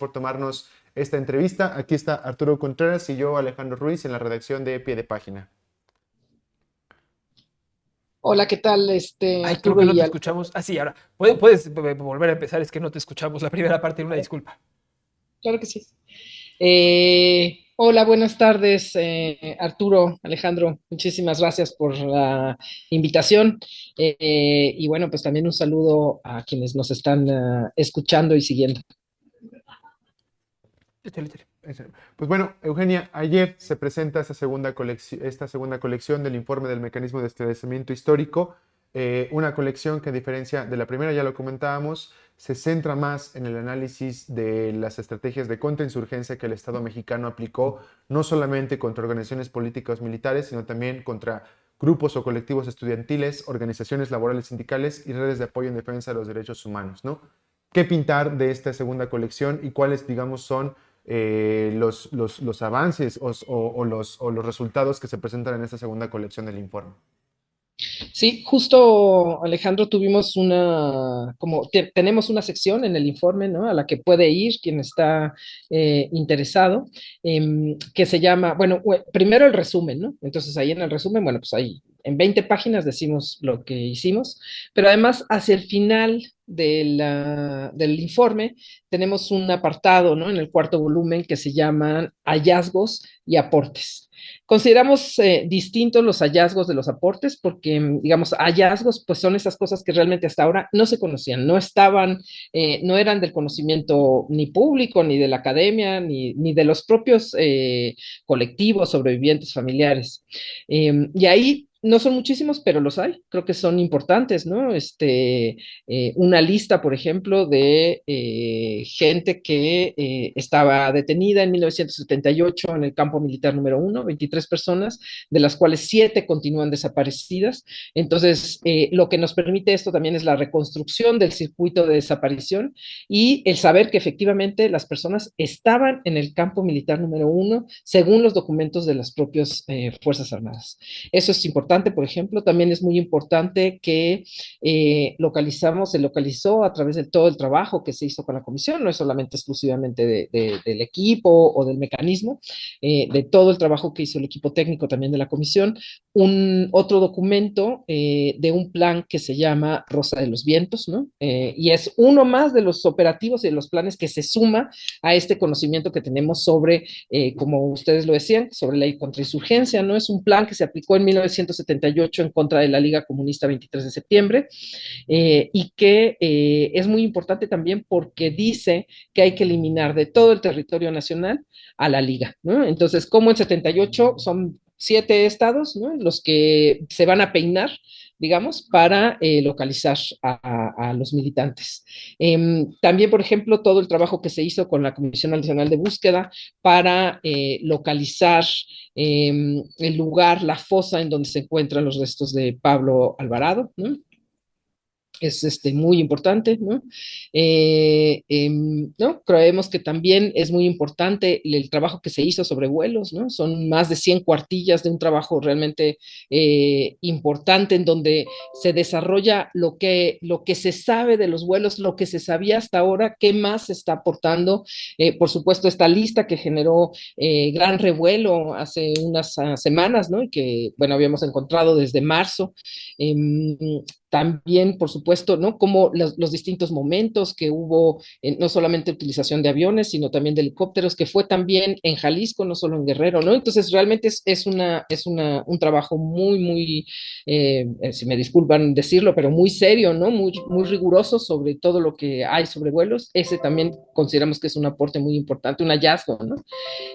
por tomarnos esta entrevista. Aquí está Arturo Contreras y yo, Alejandro Ruiz, en la redacción de Pie de Página. Hola, ¿qué tal, Ay, creo Arturo que no y te Al? escuchamos. Ah, sí, ahora. ¿Puedes volver a empezar? Es que no te escuchamos la primera parte, una disculpa. Claro que sí. Hola, buenas tardes, Arturo, Alejandro. Muchísimas gracias por la invitación. Y bueno, pues también un saludo a quienes nos están escuchando y siguiendo. Échale, échale. Pues bueno, Eugenia, ayer se presenta esta segunda colección del informe del mecanismo de esclarecimiento histórico, una colección que a diferencia de la primera, ya lo comentábamos, se centra más en el análisis de las estrategias de contrainsurgencia que el Estado mexicano aplicó, no solamente contra organizaciones políticas o militares, sino también contra grupos o colectivos estudiantiles, organizaciones laborales sindicales y redes de apoyo en defensa de los derechos humanos, ¿no? ¿Qué pintar de esta segunda colección y cuáles, digamos, son los avances o los resultados que se presentan en esta segunda colección del informe? Sí, justo, Alejandro, tuvimos tenemos una sección en el informe, ¿no? A la que puede ir quien está interesado, que se llama, bueno, primero el resumen, ¿no? Entonces ahí en el resumen, bueno, pues ahí en 20 páginas decimos lo que hicimos, pero además hacia el final del informe tenemos un apartado, ¿no? En el cuarto volumen que se llaman hallazgos y aportes. Consideramos distintos los hallazgos de los aportes porque, digamos, hallazgos pues son esas cosas que realmente hasta ahora no se conocían, no estaban, no eran del conocimiento ni público, ni de la academia, ni de los propios colectivos, sobrevivientes, familiares. Y ahí no son muchísimos, pero los hay, creo que son importantes, ¿no? Una lista, por ejemplo, de gente que estaba detenida en 1978 en el campo militar número 1, 23 personas, de las cuales 7 continúan desaparecidas. Entonces, lo que nos permite esto también es la reconstrucción del circuito de desaparición y el saber que efectivamente las personas estaban en el campo militar número 1 según los documentos de las propias Fuerzas Armadas. Eso es importante, por ejemplo, también es muy importante que se localizó a través de todo el trabajo que se hizo con la comisión, no es solamente exclusivamente del equipo o del mecanismo, de todo el trabajo que hizo el equipo técnico también de la comisión, otro documento de un plan que se llama Rosa de los Vientos, ¿no? Y es uno más de los operativos y de los planes que se suma a este conocimiento que tenemos sobre, como ustedes lo decían, sobre la contrainsurgencia, ¿no? Es un plan que se aplicó en 1978 en contra de la Liga Comunista 23 de septiembre, y que es muy importante también porque dice que hay que eliminar de todo el territorio nacional a la Liga, ¿no? Entonces, como en 78 son 7 estados, ¿no? Los que se van a peinar, digamos, para localizar a los militantes. También, por ejemplo, todo el trabajo que se hizo con la Comisión Nacional de Búsqueda para localizar el lugar, la fosa en donde se encuentran los restos de Pablo Alvarado, ¿no? Es muy importante, ¿no? ¿No? Creemos que también es muy importante el trabajo que se hizo sobre vuelos, ¿no? Son más de 100 cuartillas de un trabajo realmente importante en donde se desarrolla lo que se sabe de los vuelos, lo que se sabía hasta ahora, qué más se está aportando. Por supuesto, esta lista que generó gran revuelo hace unas semanas, ¿no? Y que, bueno, habíamos encontrado desde marzo. También, por supuesto, ¿no? Como los distintos momentos que hubo, no solamente utilización de aviones, sino también de helicópteros, que fue también en Jalisco, no solo en Guerrero, ¿no? Entonces, realmente un trabajo muy, si me disculpan decirlo, pero muy serio, ¿no? Muy riguroso sobre todo lo que hay sobre vuelos. Ese también consideramos que es un aporte muy importante, un hallazgo, ¿no?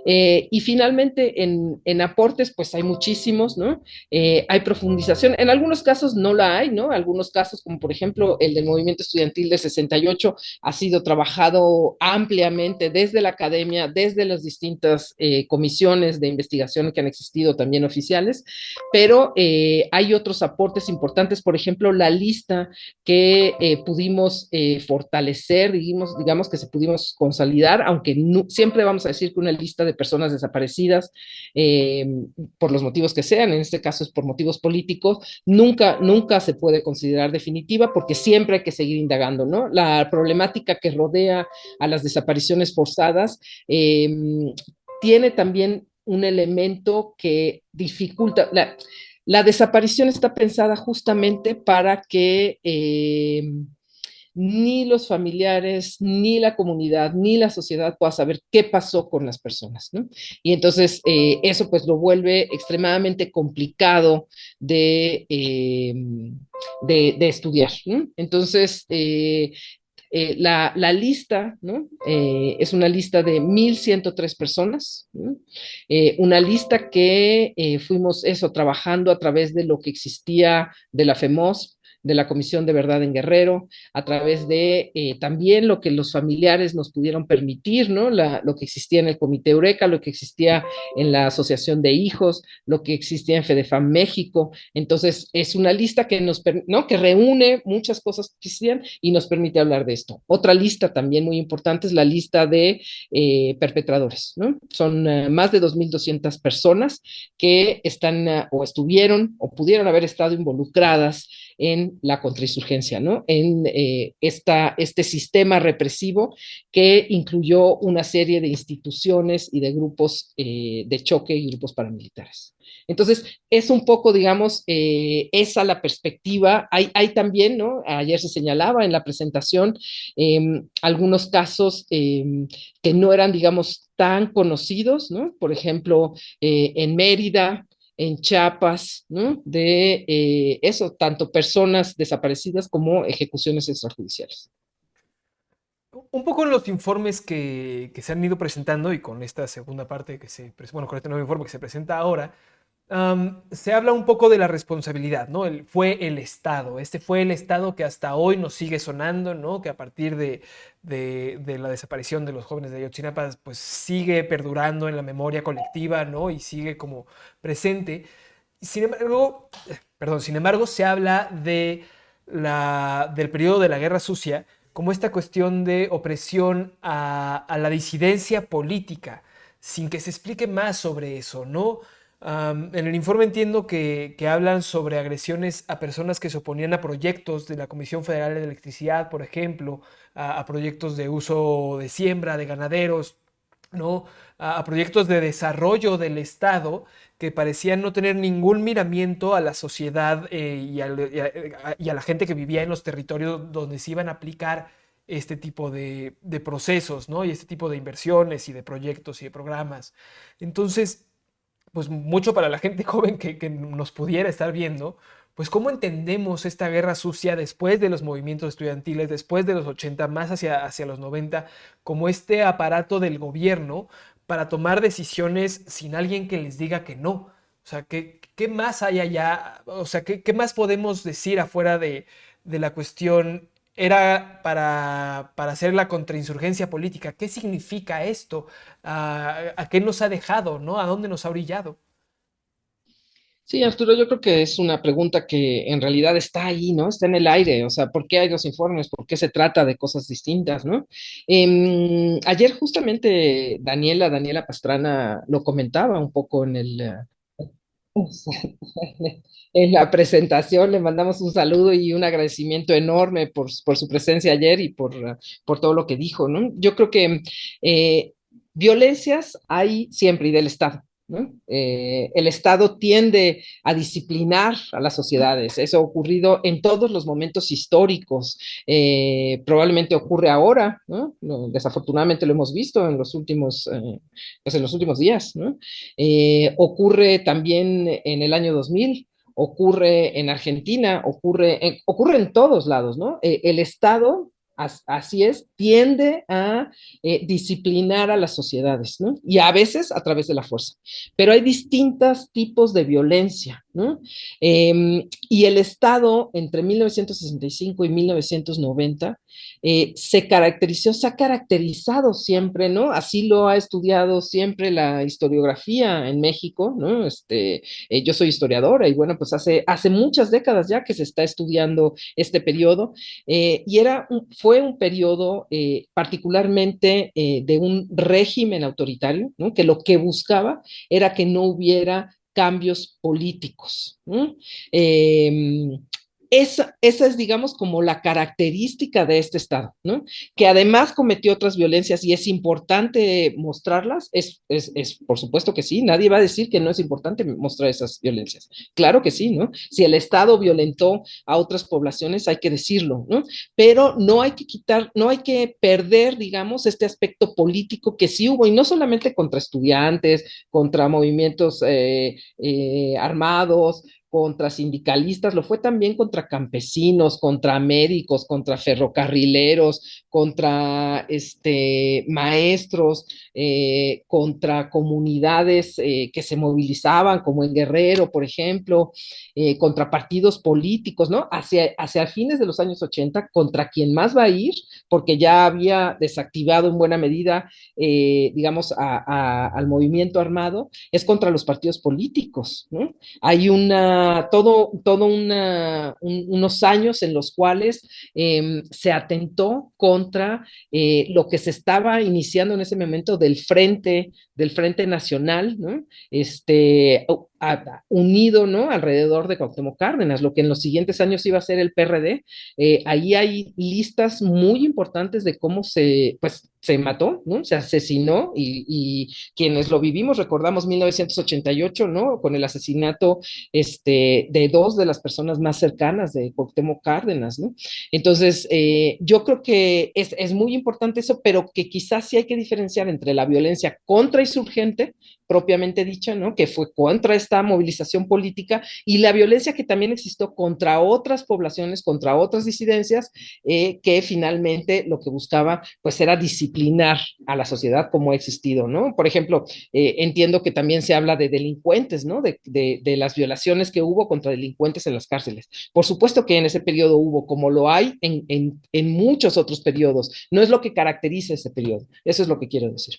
Y finalmente, en aportes, pues hay muchísimos, ¿no? Hay profundización. En algunos casos no la hay, ¿no? Algunos casos, como por ejemplo el del movimiento estudiantil de 68, ha sido trabajado ampliamente desde la academia, desde las distintas comisiones de investigación que han existido también oficiales, pero hay otros aportes importantes, por ejemplo, la lista que pudimos fortalecer, digamos que se pudimos consolidar, aunque no, siempre vamos a decir que una lista de personas desaparecidas, por los motivos que sean, en este caso es por motivos políticos, nunca se puede considerar definitiva porque siempre hay que seguir indagando, ¿no? La problemática que rodea a las desapariciones forzadas tiene también un elemento que dificulta, la desaparición está pensada justamente para que ni los familiares, ni la comunidad, ni la sociedad pueda saber qué pasó con las personas, ¿no? Y entonces eso pues lo vuelve extremadamente complicado de estudiar, ¿no? Entonces, la lista, ¿no? Es una lista de 1,103 personas, ¿no? Una lista que fuimos eso, trabajando a través de lo que existía de la FEMOS, de la Comisión de Verdad en Guerrero, a través de también lo que los familiares nos pudieron permitir, ¿no? Lo que existía en el Comité Eureka, lo que existía en la Asociación de Hijos, lo que existía en FEDEFAM México. Entonces, es una lista que ¿no? Que reúne muchas cosas que existían y nos permite hablar de esto. Otra lista también muy importante es la lista de perpetradores, ¿no? Son más de 2,200 personas que están o estuvieron o pudieron haber estado involucradas en la contrainsurgencia, ¿no? En este sistema represivo que incluyó una serie de instituciones y de grupos de choque y grupos paramilitares. Entonces, es un poco, digamos, esa la perspectiva. Hay también, ¿no? Ayer se señalaba en la presentación algunos casos que no eran, digamos, tan conocidos, ¿no? Por ejemplo, en Mérida, en Chiapas, ¿no? De eso, tanto personas desaparecidas como ejecuciones extrajudiciales. Un poco en los informes que se han ido presentando y con esta segunda parte bueno, con este nuevo informe que se presenta ahora, se habla un poco de la responsabilidad, ¿no? Fue el Estado. Este fue el Estado que hasta hoy nos sigue sonando, ¿no? Que a partir de la desaparición de los jóvenes de Ayotzinapa, pues sigue perdurando en la memoria colectiva, ¿no? Y sigue como presente. Sin embargo, se habla del periodo de la Guerra Sucia como esta cuestión de opresión a la disidencia política, sin que se explique más sobre eso, ¿no? En el informe entiendo que hablan sobre agresiones a personas que se oponían a proyectos de la Comisión Federal de Electricidad, por ejemplo, a proyectos de uso de siembra, de ganaderos, ¿no? A proyectos de desarrollo del Estado que parecían no tener ningún miramiento a la sociedad y a la gente que vivía en los territorios donde se iban a aplicar este tipo de procesos, ¿no? Y este tipo de inversiones y de proyectos y de programas. Entonces, pues mucho para la gente joven que nos pudiera estar viendo, pues cómo entendemos esta guerra sucia después de los movimientos estudiantiles, después de los 80, más hacia los 90, como este aparato del gobierno para tomar decisiones sin alguien que les diga que no. O sea, ¿qué más hay allá? O sea, ¿qué más podemos decir afuera de la cuestión? Era para hacer la contrainsurgencia política. ¿Qué significa esto? ¿A qué nos ha dejado, ¿no? ¿A dónde nos ha orillado? Sí, Arturo, yo creo que es una pregunta que en realidad está ahí, ¿no? Está en el aire, o sea, ¿por qué hay dos informes? ¿Por qué se trata de cosas distintas, ¿no? Ayer justamente Daniela Pastrana lo comentaba un poco en la presentación. Le mandamos un saludo y un agradecimiento enorme por su presencia ayer y por todo lo que dijo, ¿no? Yo creo que violencias hay siempre y del Estado, ¿no? El Estado tiende a disciplinar a las sociedades. Eso ha ocurrido en todos los momentos históricos. Probablemente ocurre ahora, ¿no? Desafortunadamente lo hemos visto pues en los últimos días, ¿no? Ocurre también en el año 2000, ocurre en Argentina, ocurre en todos lados, ¿no? El Estado, así es, tiende a disciplinar a las sociedades, ¿no? Y a veces a través de la fuerza. Pero hay distintos tipos de violencia, ¿no? Y el Estado entre 1965 y 1990 se ha caracterizado siempre, ¿no? Así lo ha estudiado siempre la historiografía en México, ¿no? Yo soy historiadora y bueno, pues hace muchas décadas ya que se está estudiando este periodo y fue un periodo particularmente de un régimen autoritario, ¿no? Que lo que buscaba era que no hubiera cambios políticos, ¿no? esa es, digamos, como la característica de este Estado, ¿no? Que además cometió otras violencias y es importante mostrarlas, por supuesto que sí, nadie va a decir que no es importante mostrar esas violencias. Claro que sí, ¿no? Si el Estado violentó a otras poblaciones, hay que decirlo, ¿no? Pero no hay que quitar, no hay que perder, digamos, este aspecto político que sí hubo, y no solamente contra estudiantes, contra movimientos armados, contra sindicalistas, lo fue también contra campesinos, contra médicos, contra ferrocarrileros, contra maestros, contra comunidades que se movilizaban, como en Guerrero, por ejemplo, contra partidos políticos, ¿no? Hacia fines de los años 80, contra quien más va a ir, porque ya había desactivado en buena medida, digamos, al movimiento armado, es contra los partidos políticos, ¿no? Hay unos años en los cuales se atentó contra lo que se estaba iniciando en ese momento del Frente Nacional, ¿no? Unido, ¿no? Alrededor de Cuauhtémoc Cárdenas, lo que en los siguientes años iba a ser el PRD. Ahí hay listas muy importantes de cómo pues, se mató, ¿no? Se asesinó y quienes lo vivimos recordamos 1988, ¿no? Con el asesinato de dos de las personas más cercanas de Cuauhtémoc Cárdenas, ¿no? Entonces, yo creo que es muy importante eso, pero que quizás sí hay que diferenciar entre la violencia contra insurgente, propiamente dicha, ¿no? Que fue contra esta movilización política, y la violencia que también existió contra otras poblaciones, contra otras disidencias, que finalmente lo que buscaba, pues, era disciplinar a la sociedad como ha existido, ¿no? Por ejemplo, entiendo que también se habla de delincuentes, ¿no? De las violaciones que hubo contra delincuentes en las cárceles. Por supuesto que en ese periodo hubo, como lo hay en muchos otros periodos. No es lo que caracteriza ese periodo. Eso es lo que quiero decir.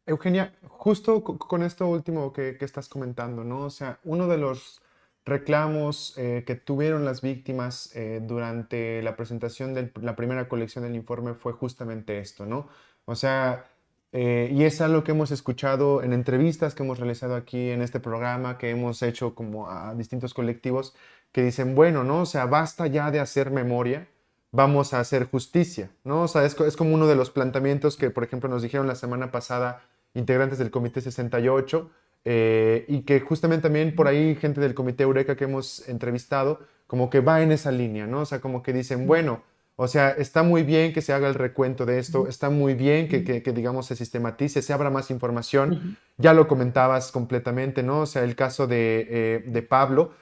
Eugenia, justo con esto último que estás comentando, ¿no? O sea, uno de los reclamos que tuvieron las víctimas durante la presentación de la primera colección del informe fue justamente esto, ¿no? O sea, y es algo que hemos escuchado en entrevistas que hemos realizado aquí en este programa, que hemos hecho como a distintos colectivos, que dicen, bueno, ¿no? O sea, basta ya de hacer memoria, vamos a hacer justicia, ¿no? O sea, es como uno de los planteamientos que, por ejemplo, nos dijeron la semana pasada integrantes del Comité 68, y que justamente también por ahí gente del Comité Eureka que hemos entrevistado, como que va en esa línea, ¿no? O sea, como que dicen, bueno, o sea, está muy bien que se haga el recuento de esto, está muy bien que digamos, se sistematice, se abra más información, ya lo comentabas completamente, ¿no? O sea, el caso de Pablo,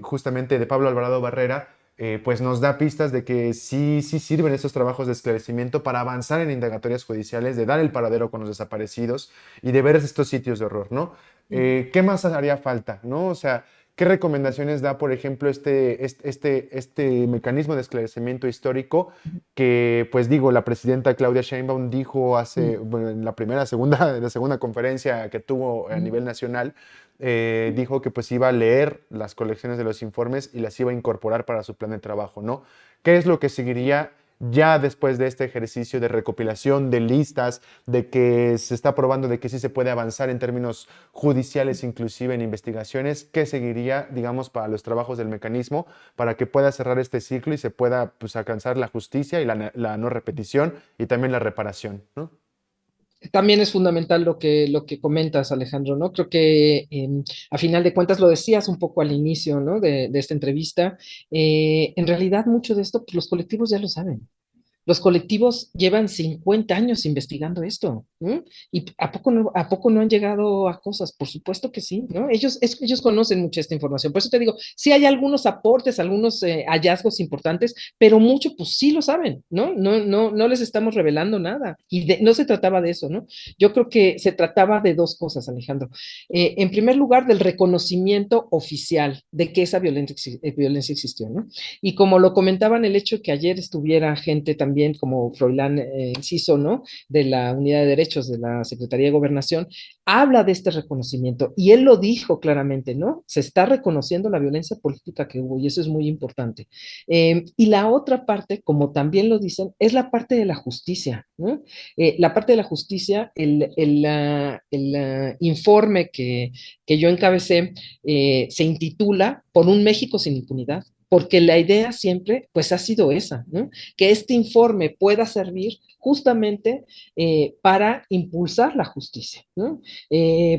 justamente de Pablo Alvarado Barrera, pues nos da pistas de que sí sirven estos trabajos de esclarecimiento para avanzar en indagatorias judiciales, de dar el paradero con los desaparecidos y de ver estos sitios de horror, ¿no? ¿Qué más haría falta, no? O sea, ¿qué recomendaciones da, por ejemplo, este mecanismo de esclarecimiento histórico que, pues digo, la presidenta Claudia Sheinbaum dijo bueno, en la segunda conferencia que tuvo a nivel nacional, dijo que pues iba a leer las colecciones de los informes y las iba a incorporar para su plan de trabajo, ¿no? ¿Qué es lo que seguiría ya después de este ejercicio de recopilación de listas, de que se está probando de que sí se puede avanzar en términos judiciales, inclusive en investigaciones? ¿Qué seguiría, digamos, para los trabajos del mecanismo para que pueda cerrar este ciclo y se pueda, pues, alcanzar la justicia y la no repetición y también la reparación, ¿no? También es fundamental lo que comentas, Alejandro, ¿no? Creo que a final de cuentas lo decías un poco al inicio, ¿no? De esta entrevista. En realidad, mucho de esto, pues los colectivos ya lo saben. Los colectivos llevan 50 años investigando esto, ¿no? ¿Y a poco no han llegado a cosas? Por supuesto que sí, ¿no? Ellos conocen mucho esta información. Por eso te digo, sí hay algunos aportes, algunos hallazgos importantes, pero mucho, pues sí lo saben, ¿no? No les estamos revelando nada. Y no se trataba de eso, ¿no? Yo creo que se trataba de dos cosas, Alejandro. En primer lugar, del reconocimiento oficial de que esa violencia existió, ¿no? Y como lo comentaban, el hecho de que ayer estuviera gente también también como Froilán Enciso, ¿no? De la Unidad de Derechos de la Secretaría de Gobernación, habla de este reconocimiento y él lo dijo claramente, ¿no? Se está reconociendo la violencia política que hubo y eso es muy importante. Y la otra parte, como también lo dicen, es la parte de la justicia, ¿no? La parte de la justicia, el informe que yo encabecé se intitula Por un México sin impunidad, porque la idea siempre pues ha sido esa, ¿no? Que este informe pueda servir justamente para impulsar la justicia, ¿no?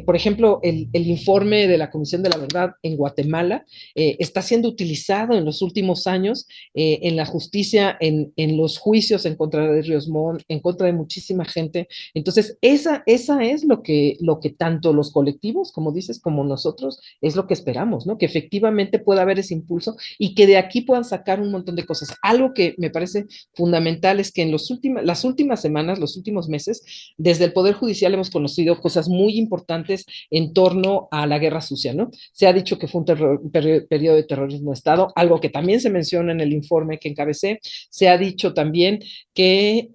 Por ejemplo, el informe de la Comisión de la Verdad en Guatemala está siendo utilizado en los últimos años en la justicia, en los juicios en contra de Ríos Montt, en contra de muchísima gente. Entonces, esa es lo que tanto los colectivos, como dices, como nosotros, es lo que esperamos, ¿no? Que efectivamente pueda haber ese impulso y que de aquí puedan sacar un montón de cosas. Algo que me parece fundamental es que en las últimas semanas, los últimos meses, desde el Poder Judicial hemos conocido cosas muy importantes en torno a la guerra sucia, ¿no? Se ha dicho que fue un periodo de terrorismo de Estado, algo que también se menciona en el informe que encabecé. Se ha dicho también que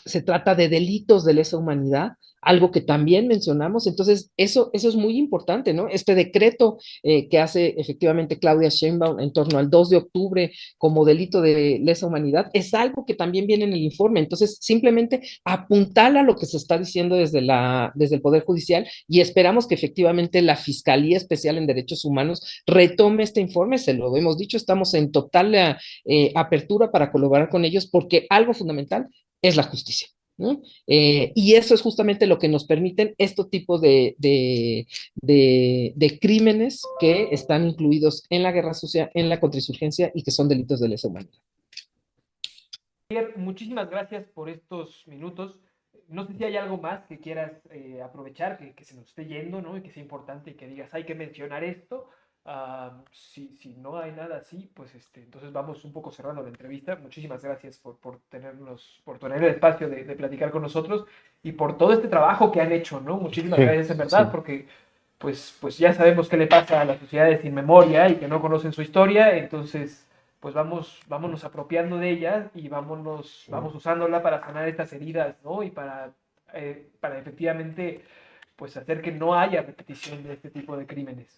se trata de delitos de lesa humanidad, algo que también mencionamos. Entonces, eso es muy importante, ¿no? Este decreto que hace efectivamente Claudia Sheinbaum en torno al 2 de octubre como delito de lesa humanidad, es algo que también viene en el informe. Entonces, simplemente apuntala lo que se está diciendo desde el Poder Judicial y esperamos que efectivamente la Fiscalía Especial en Derechos Humanos retome este informe. Se lo hemos dicho, estamos en total apertura para colaborar con ellos porque algo fundamental es la justicia, ¿no? Y eso es justamente lo que nos permiten este tipo de crímenes que están incluidos en la guerra sucia, en la contrainsurgencia y que son delitos de lesa humanidad. Muchísimas gracias por estos minutos. No sé si hay algo más que quieras aprovechar, que se nos esté yendo, ¿no? Y que sea importante y que digas, hay que mencionar esto. Si no hay nada así, pues entonces vamos un poco cerrando la entrevista. Muchísimas gracias por tener el espacio de platicar con nosotros y por todo este trabajo que han hecho, ¿no? Muchísimas gracias en verdad, porque pues ya sabemos qué le pasa a las sociedades sin memoria y que no conocen su historia, entonces pues vámonos apropiando de ella y vamos usándola para sanar estas heridas, ¿no? Y para efectivamente pues hacer que no haya repetición de este tipo de crímenes.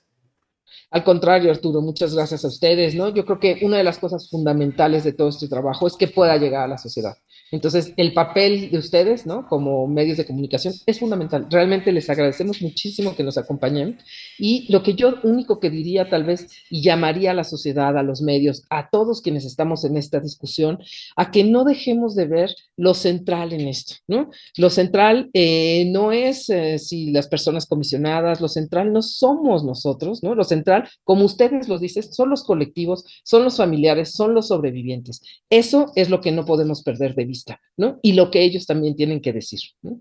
Al contrario, Arturo, muchas gracias a ustedes, ¿no? Yo creo que una de las cosas fundamentales de todo este trabajo es que pueda llegar a la sociedad. Entonces, el papel de ustedes, ¿no? Como medios de comunicación es fundamental. Realmente les agradecemos muchísimo que nos acompañen. Y lo que yo único que diría tal vez y llamaría a la sociedad, a los medios, a todos quienes estamos en esta discusión, a que no dejemos de ver lo central en esto, ¿no? Lo central no es si las personas comisionadas, lo central no somos nosotros, ¿no? Lo central, como ustedes lo dicen, son los colectivos, son los familiares, son los sobrevivientes. Eso es lo que no podemos perder de vista, ¿no? Y lo que ellos también tienen que decir, ¿no?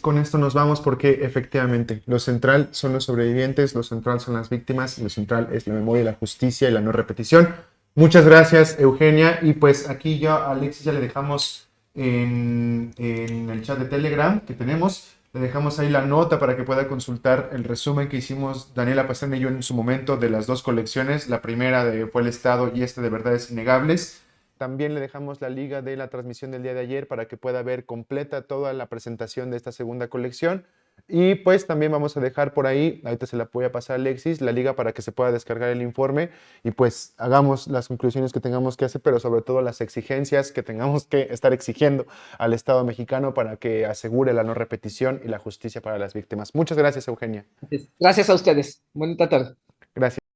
Con esto nos vamos porque efectivamente lo central son los sobrevivientes, lo central son las víctimas, lo central es la memoria, la justicia y la no repetición. Muchas gracias, Eugenia. Y pues aquí ya a Alexis ya le dejamos en el chat de Telegram que tenemos. Le dejamos ahí la nota para que pueda consultar el resumen que hicimos Daniela Pastrana y yo en su momento de las dos colecciones. La primera fue El Estado y esta de Verdades Innegables. También le dejamos la liga de la transmisión del día de ayer para que pueda ver completa toda la presentación de esta segunda colección. Y pues también vamos a dejar por ahí, ahorita se la voy a pasar a Alexis, la liga para que se pueda descargar el informe y pues hagamos las conclusiones que tengamos que hacer, pero sobre todo las exigencias que tengamos que estar exigiendo al Estado mexicano para que asegure la no repetición y la justicia para las víctimas. Muchas gracias, Eugenia. Gracias a ustedes. Bonita tarde.